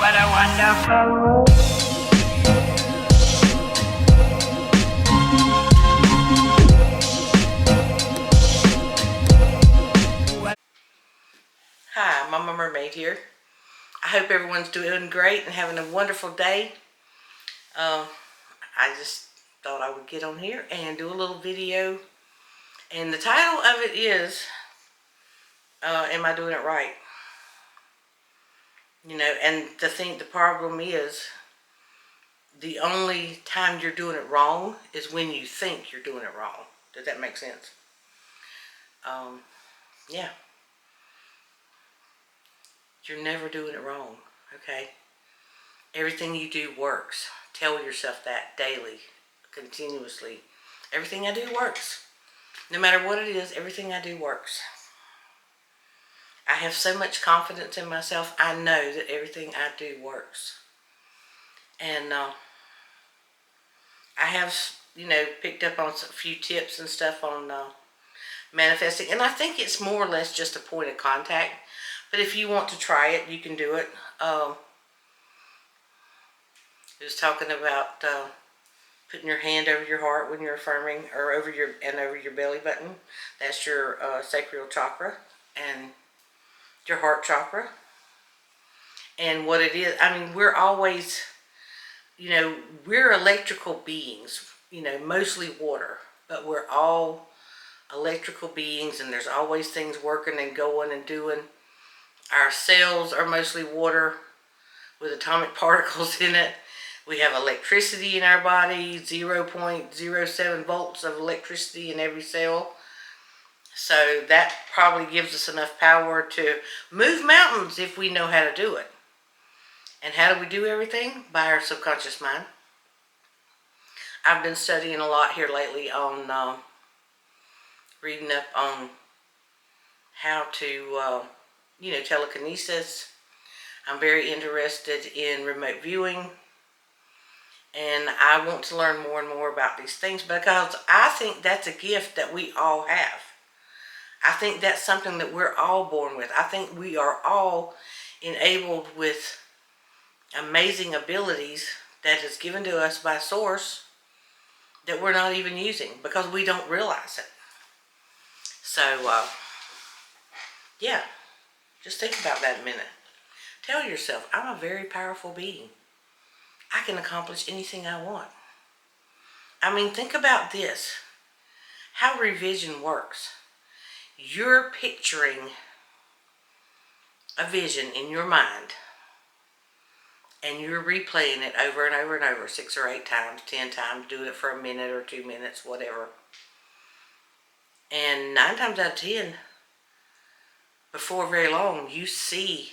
What a wonderful world. Hi, Mama Mermaid here. I hope everyone's doing great and having a wonderful day. I just thought I would get on here and do a little video. And the title of it is, Am I Doing It Right? You know, and the problem is, the only time you're doing it wrong is when you think you're doing it wrong. Does that make sense? Yeah. You're never doing it wrong, okay? Everything you do works. Tell yourself that daily, continuously. Everything I do works. No matter what it is, everything I do works. I have so much confidence in myself. I know that everything I do works. And I have, picked up on a few tips and stuff on manifesting. And I think it's more or less just a point of contact. But if you want to try it, you can do it. It was talking about putting your hand over your heart when you're affirming, or over your belly button. That's your sacral chakra and your heart chakra. And what it is, I mean, we're always, we're electrical beings, mostly water, but we're all electrical beings, and there's always things working and going and doing. Our cells are mostly water with atomic particles in it. We have electricity in our body, 0.07 volts of electricity in every cell. So that probably gives us enough power to move mountains if we know how to do it. And how do we do everything? By our subconscious mind. I've been studying a lot here lately on reading up on how to, telekinesis. I'm very interested in remote viewing. And I want to learn more and more about these things, because I think that's a gift that we all have. I think that's something that we're all born with. I think we are all enabled with amazing abilities that is given to us by Source that we're not even using because we don't realize it. So, yeah, just think about that a minute. Tell yourself, I'm a very powerful being. I can accomplish anything I want. I mean, think about this. How revision works. You're picturing a vision in your mind, and you're replaying it over and over and over 6 or 8 times, 10 times, doing it for a minute or 2 minutes, whatever. And 9 times out of 10, before very long, you see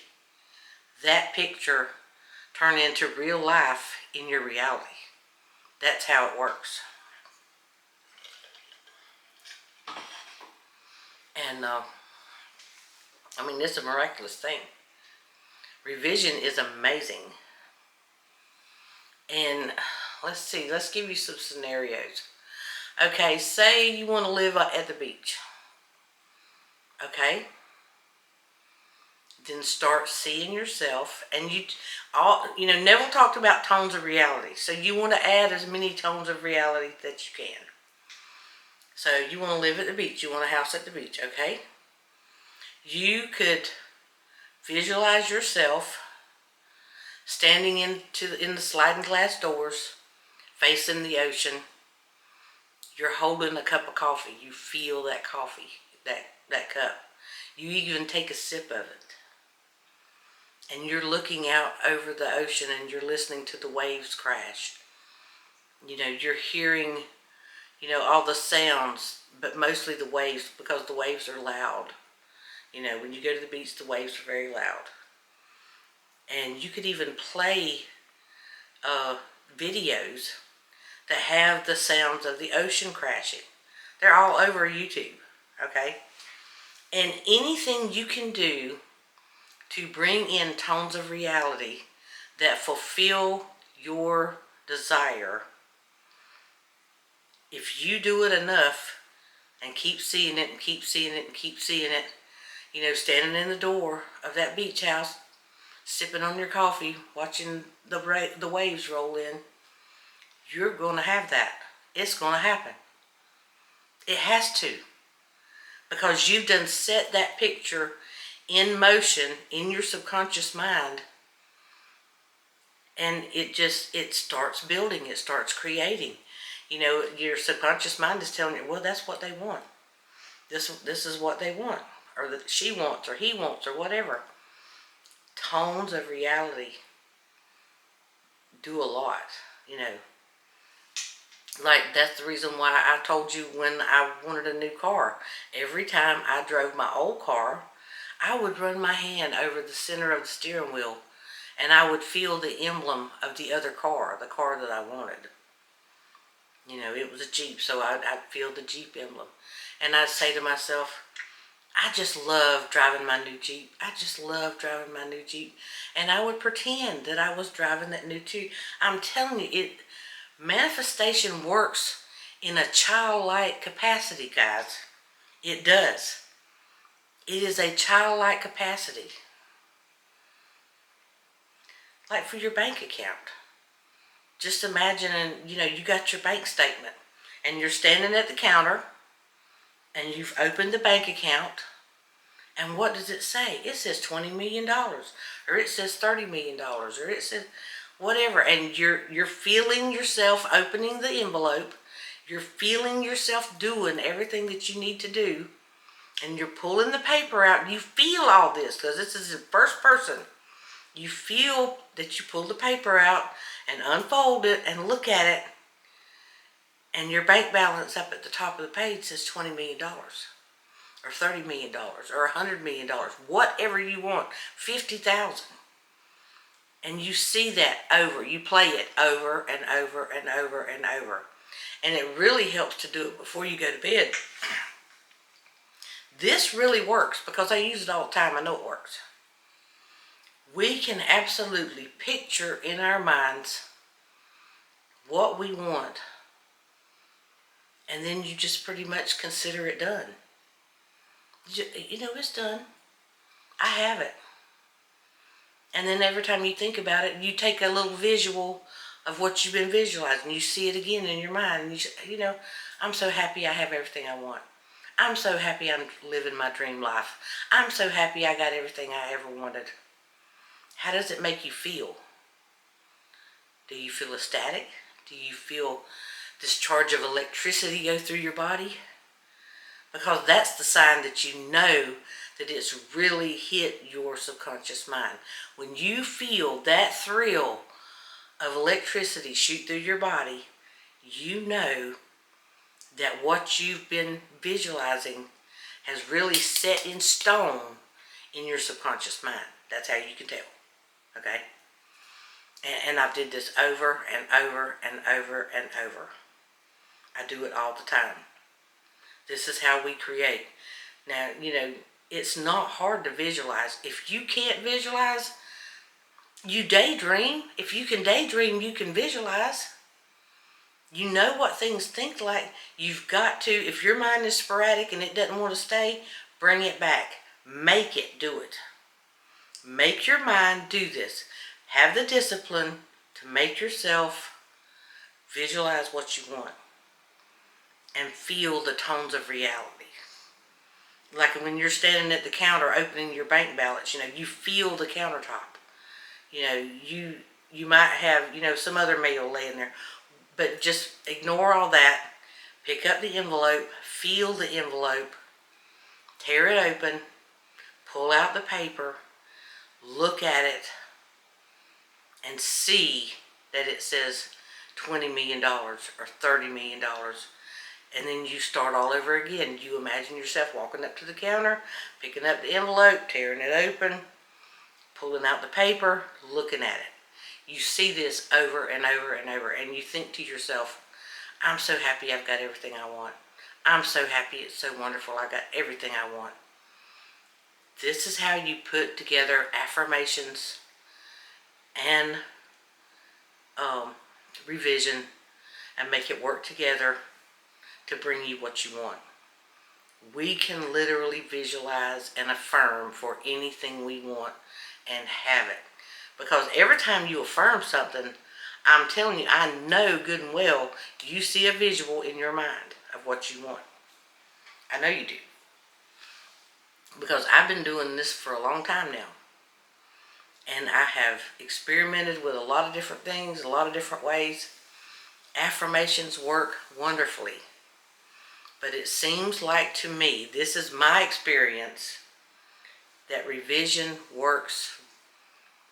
that picture turn into real life in your reality. That's how it works. And, I mean, it's a miraculous thing. Revision is amazing. And let's see, let's give you some scenarios. Okay, say you want to live at the beach. Okay? Then start seeing yourself, and Neville talked about tones of reality. So you want to add as many tones of reality that you can. So you want to live at the beach. You want a house at the beach, okay? You could visualize yourself standing in the sliding glass doors, facing the ocean. You're holding a cup of coffee. You feel that coffee, that cup. You even take a sip of it. And you're looking out over the ocean, and you're listening to the waves crash. You're hearing, all the sounds, but mostly the waves, because the waves are loud. When you go to the beach, the waves are very loud. And you could even play videos that have the sounds of the ocean crashing. They're all over YouTube, okay? And anything you can do to bring in tones of reality that fulfill your desire, if you do it enough and keep seeing it and keep seeing it and keep seeing it, standing in the door of that beach house, sipping on your coffee, watching the waves roll in, you're going to have that. It's going to happen. It has to. Because you've done set that picture in motion in your subconscious mind, and it starts building, it starts creating. You know, your subconscious mind is telling you, well, that's what they want. This is what they want, or that she wants, or he wants, or whatever. Tones of reality do a lot, you know. Like, that's the reason why I told you when I wanted a new car. Every time I drove my old car, I would run my hand over the center of the steering wheel, and I would feel the emblem of the other car, the car that I wanted. You know, it was a Jeep, so I'd feel the Jeep emblem. And I'd say to myself, I just love driving my new Jeep. I just love driving my new Jeep. And I would pretend that I was driving that new Jeep. I'm telling you, manifestation works in a childlike capacity, guys. It does. It is a childlike capacity. Like for your bank account. Just imagine, you know, you got your bank statement and you're standing at the counter and you've opened the bank account, and what does it say? It says $20 million, or it says $30 million, or it says whatever, and you're feeling yourself opening the envelope, you're feeling yourself doing everything that you need to do, and you're pulling the paper out, and you feel all this, because this is the first person. You feel that you pull the paper out and unfold it and look at it, and your bank balance up at the top of the page says $20 million, or $30 million, or $100 million, whatever you want, 50,000. And you see that over, you play it over and over and over and over. And it really helps to do it before you go to bed. This really works because I use it all the time. I know it works. We can absolutely picture in our minds what we want, and then you just pretty much consider it done. You know, it's done. I have it. And then every time you think about it, you take a little visual of what you've been visualizing. You see it again in your mind. And you know, I'm so happy I have everything I want. I'm so happy I'm living my dream life. I'm so happy I got everything I ever wanted. How does it make you feel? Do you feel ecstatic? Do you feel this charge of electricity go through your body? Because that's the sign that you know that it's really hit your subconscious mind. When you feel that thrill of electricity shoot through your body, you know that what you've been visualizing has really set in stone in your subconscious mind. That's how you can tell. Okay? And I've did this over and over and over and over. I do it all the time. This is how we create. Now, you know, it's not hard to visualize. If you can't visualize, you daydream. If you can daydream, you can visualize. You know what things think like. You've got to, if your mind is sporadic and it doesn't want to stay, bring it back. Make it do it. Make your mind do this. Have the discipline to make yourself visualize what you want and feel the tones of reality. Like when you're standing at the counter opening your bank balance, you know, you feel the countertop. You know, you might have, you know, some other mail laying there, but just ignore all that. Pick up the envelope, feel the envelope, tear it open, pull out the paper, look at it, and see that it says $20 million or $30 million. And then you start all over again. You imagine yourself walking up to the counter, picking up the envelope, tearing it open, pulling out the paper, looking at it. You see this over and over and over, and you think to yourself, I'm so happy I've got everything I want. I'm so happy, it's so wonderful, I got everything I want. This is how you put together affirmations and revision and make it work together to bring you what you want. We can literally visualize and affirm for anything we want and have it. Because every time you affirm something, I'm telling you, I know good and well you see a visual in your mind of what you want. I know you do. Because I've been doing this for a long time now. And I have experimented with a lot of different things, a lot of different ways. Affirmations work wonderfully. But it seems like to me, this is my experience, that revision works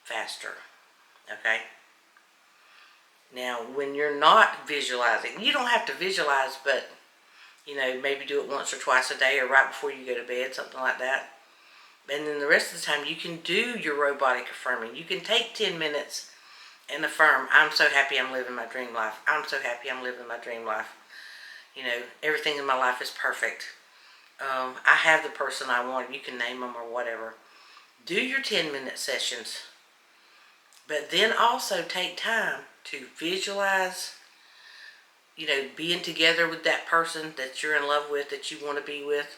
faster. Okay? Now, when you're not visualizing, you don't have to visualize, but, maybe do it once or twice a day or right before you go to bed, something like that. And then the rest of the time, you can do your robotic affirming. You can take 10 minutes and affirm, I'm so happy I'm living my dream life. I'm so happy I'm living my dream life. Everything in my life is perfect. I have the person I want. You can name them or whatever. Do your 10-minute sessions. But then also take time to visualize, being together with that person that you're in love with, that you want to be with.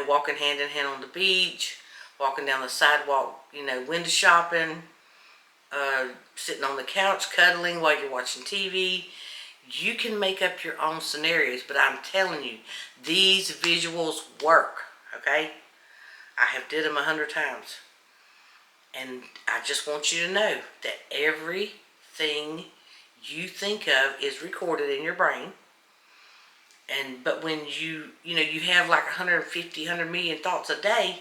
Walking hand in hand on the beach, walking down the sidewalk, window shopping, sitting on the couch, cuddling while you're watching TV. You can make up your own scenarios, but I'm telling you, these visuals work, okay? I have did them 100 times. And I just want you to know that everything you think of is recorded in your brain. But when you have like 150, 100 million thoughts a day,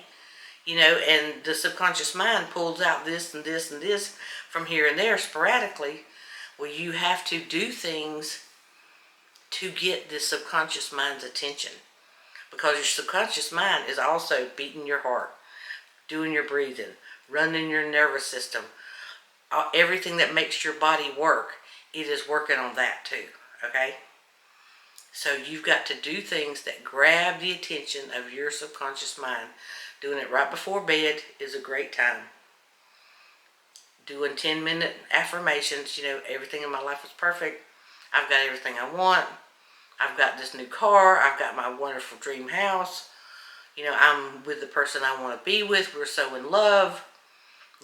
and the subconscious mind pulls out this and this and this from here and there sporadically, well, you have to do things to get the subconscious mind's attention. Because your subconscious mind is also beating your heart, doing your breathing, running your nervous system. Everything that makes your body work, it is working on that too, okay? So you've got to do things that grab the attention of your subconscious mind. Doing it right before bed is a great time. Doing 10-minute affirmations, everything in my life is perfect. I've got everything I want. I've got this new car. I've got my wonderful dream house. I'm with the person I want to be with. We're so in love.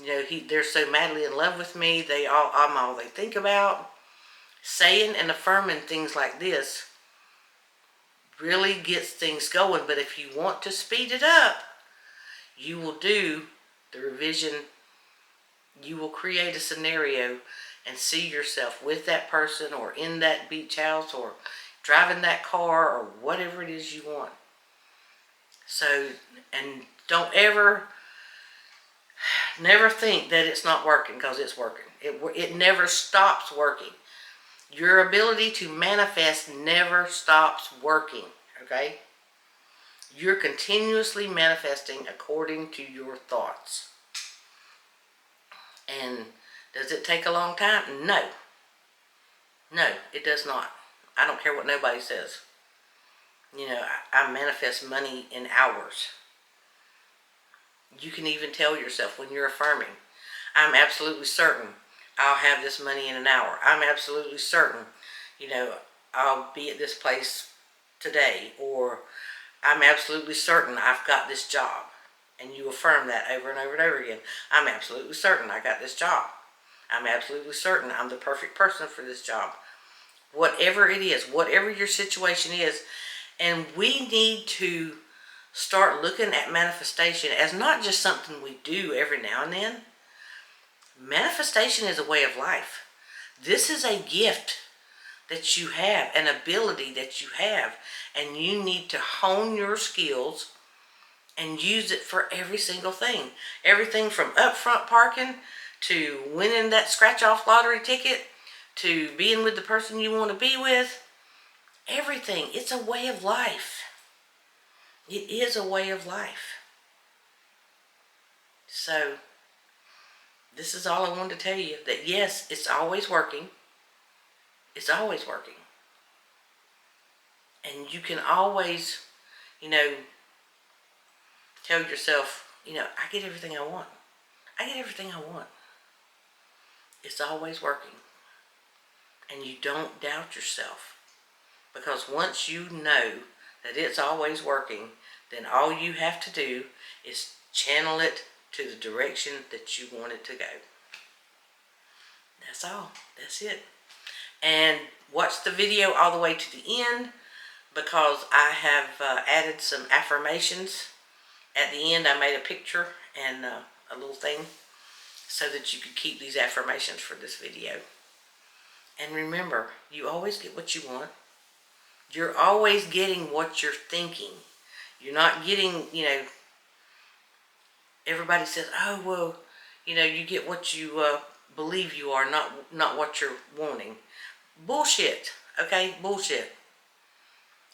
They're so madly in love with me. I'm all they think about. Saying and affirming things like this really gets things going. But if you want to speed it up, you will do the revision. You will create a scenario and see yourself with that person or in that beach house or driving that car or whatever it is you want. So, and don't never think that it's not working, because it's working. It never stops working. Your ability to manifest never stops working, okay? You're continuously manifesting according to your thoughts. And does it take a long time? No. No, it does not. I don't care what nobody says. I manifest money in hours. You can even tell yourself when you're affirming, I'm absolutely certain I'll have this money in an hour. I'm absolutely certain, I'll be at this place today. Or I'm absolutely certain I've got this job. And you affirm that over and over and over again. I'm absolutely certain I got this job. I'm absolutely certain I'm the perfect person for this job. Whatever it is, whatever your situation is. And we need to start looking at manifestation as not just something we do every now and then. Manifestation is a way of life. This is a gift that you have, an ability that you have, and you need to hone your skills and use it for every single thing. Everything from upfront parking to winning that scratch-off lottery ticket to being with the person you want to be with. Everything. It's a way of life. It is a way of life. So, this is all I wanted to tell you. That yes, it's always working. It's always working. And you can always, tell yourself, I get everything I want. I get everything I want. It's always working. And you don't doubt yourself. Because once you know that it's always working, then all you have to do is channel it to the direction that you want it to go. That's all. That's it. And watch the video all the way to the end, because I have added some affirmations. At the end, I made a picture and a little thing so that you could keep these affirmations for this video. And remember, you always get what you want. You're always getting what you're thinking. You're not getting, everybody says, oh, well, you get what you believe you are, not what you're wanting. Bullshit, okay? Bullshit.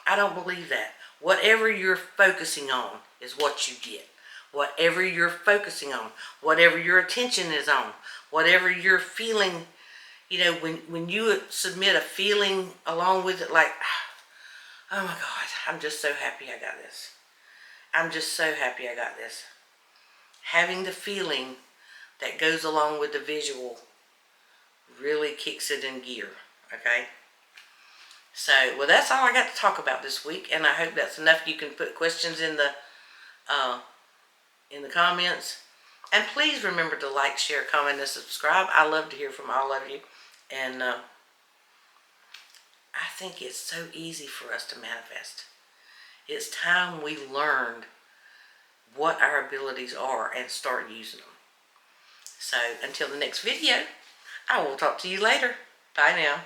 I don't believe that. Whatever you're focusing on is what you get. Whatever you're focusing on, whatever your attention is on, whatever you're feeling, when you submit a feeling along with it, like, oh my God, I'm just so happy I got this. I'm just so happy I got this. Having the feeling that goes along with the visual really kicks it in gear, okay? So, well, that's all I got to talk about this week, and I hope that's enough. You can put questions in the comments, and please remember to like, share, comment, and subscribe. I love to hear from all of you, and I think it's so easy for us to manifest. It's time we learned what our abilities are and start using them. So, until the next video, I will talk to you later. Bye now.